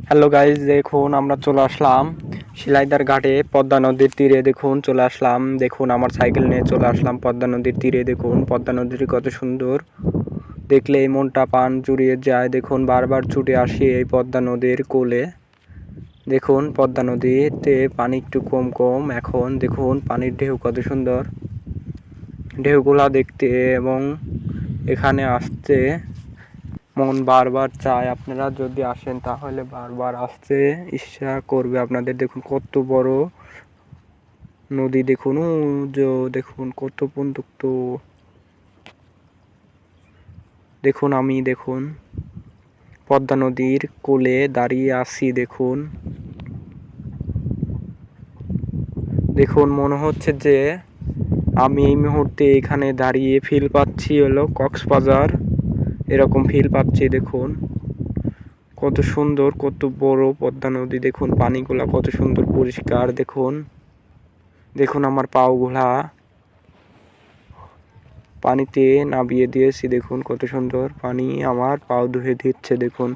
Hello guys, দেখুন আমরা চলে আসলাম শিলাইদার ঘাটে পদ্মা নদীর তীরে। দেখুন চলে আসলাম, দেখুন আমার সাইকেল নিয়ে চলে আসলাম পদ্মা নদীর তীরে। দেখুন পদ্মা নদীটি কত সুন্দর, দেখলে এই মনটা প্রাণ জুড়িয়ে যায়। দেখুন বারবার ছুটে আসি এই পদ্মা নদীর কোলে। দেখুন পদ্মা নদীতে পানি একটু কম কম এখন। দেখুন পানির ঢেউ কত সুন্দর, ঢেউগুলা দেখতে এবং এখানে আসতে মন বারবার চায়। আপনারা যদি আসেন তাহলে বারবার আসতে ইচ্ছা করবে আপনাদের। দেখুন কত বড় নদী, দেখুন দেখুন কত বন্ধুত্ব। দেখুন আমি দেখুন পদ্মা নদীর কোলে দাঁড়িয়ে আছি। দেখুন দেখুন মনে হচ্ছে যে আমি এই মুহূর্তে এখানে দাঁড়িয়ে ফিল পাচ্ছি হলো কক্সবাজার, এরকম ফিল পাচ্ছি। দেখুন কত সুন্দর, কত বড় পদ্মা নদী। দেখুন পানিগুলা কত সুন্দর পরিষ্কার। দেখুন দেখুন আমার পাওগুলা পানিতে নামিয়ে দিয়েছি। দেখুন কত সুন্দর পানি আমার পাও ধুয়ে দিচ্ছে। দেখুন।